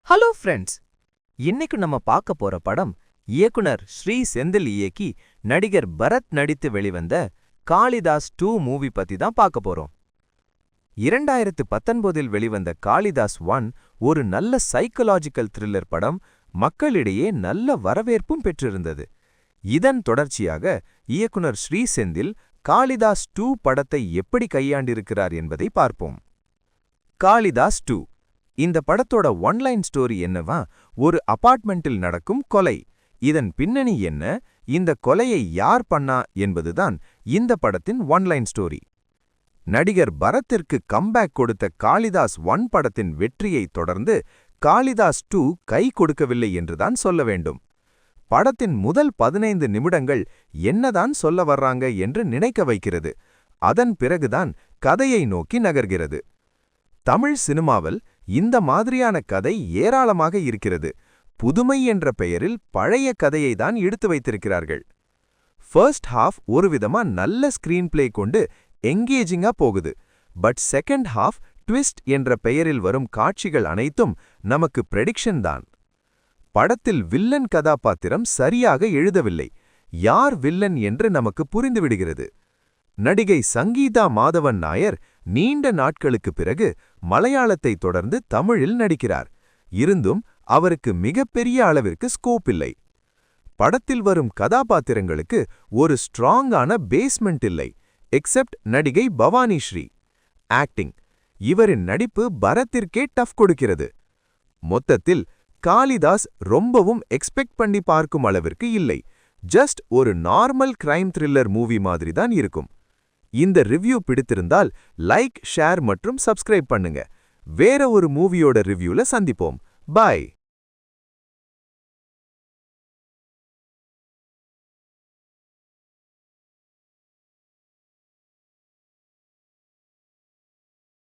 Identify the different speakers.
Speaker 1: Hello friends, இன்னைக்கு நம்ம பார்க்க போற படம் இயக்குனர் ஸ்ரீ செந்தில் இயக்கி நடிகர் பரத் நடித்து வெளிவந்த காளிதாஸ் 2 மூவி பத்தி தான் பார்க்க போறோம். 2019இல் வெளிவந்த காளிதாஸ் 1 ஒரு நல்ல சைக்கலாஜிக்கல் த்ரில்லர் படம், மக்களிடையே நல்ல வரவேற்பும் பெற்றிருந்தது. இதன் தொடர்ச்சியாக இயக்குனர் ஸ்ரீ செந்தில் காளிதாஸ் 2 படத்தை எப்படி கையாண்டிருக்கிறார் என்பதை பார்ப்போம். காளிதாஸ் 2 இந்த படத்தோட ஒன்லைன் ஸ்டோரி என்னவா, ஒரு அபார்ட்மெண்டில் நடக்கும் கொலை. இதன் பின்னணி என்ன, இந்த கொலையை யார் பண்ணா என்பதுதான் இந்த படத்தின் ஒன்லைன் ஸ்டோரி. நடிகர் பரத்திற்கு கம்பேக் கொடுத்த காளிதாஸ் 1 படத்தின் வெற்றியைத் தொடர்ந்து காளிதாஸ் 2 கை கொடுக்கவில்லை என்றுதான் சொல்ல வேண்டும். படத்தின் முதல் 15 நிமிடங்கள் என்னதான் சொல்ல வர்றாங்க என்று நினைக்க வைக்கிறது. அதன் பிறகுதான் கதையை நோக்கி நகர்கிறது. தமிழ் சினிமாவில் இந்த மாதிரியான கதை ஏராளமாக இருக்கிறது. புதுமை என்ற பெயரில் பழைய கதையை தான் எடுத்து வைத்திருக்கிறார்கள். ஃபர்ஸ்ட் ஹாஃப் ஒரு விதமா நல்ல ஸ்கிரீன் பிளே கொண்டு எங்கேஜிங்கா போகுது. பட் செகண்ட் ஹாஃப் ட்விஸ்ட் என்ற பெயரில் வரும் காட்சிகள் அனைத்தும் நமக்கு பிரெடிக்ஷன் தான். படத்தில் வில்லன் கதாபாத்திரம் சரியாக எழுதவில்லை. யார் வில்லன் என்று நமக்கு புரிந்துவிடுகிறது. நடிகை சங்கீதா மாதவன் நாயர் நீண்ட நாட்களுக்கு பிறகு மலையாளத்தை தொடர்ந்து தமிழில் நடிக்கிறார். இருந்தும் அவருக்கு மிகப்பெரிய அளவிற்கு ஸ்கோப் இல்லை. படத்தில் வரும் கதாபாத்திரங்களுக்கு ஒரு ஸ்ட்ராங்கான பேஸ்மெண்ட் இல்லை, எக்ஸெப்ட் நடிகை பவானி ஸ்ரீ. ஆக்டிங், இவரின் நடிப்பு பரத்திற்கே டஃப் கொடுக்கிறது. மொத்தத்தில் காளிதாஸ் ரொம்பவும் எக்ஸ்பெக்ட் பண்ணி பார்க்கும் அளவிற்கு இல்லை. ஜஸ்ட் ஒரு நார்மல் கிரைம் த்ரில்லர் மூவி மாதிரி தான் இருக்கும். இந்த ரிவ்யூ பிடித்திருந்தால் லைக், ஷேர் மற்றும் சப்ஸ்கிரைப் பண்ணுங்க. வேற ஒரு மூவியோட ரிவ்யூல சந்திப்போம். பாய்.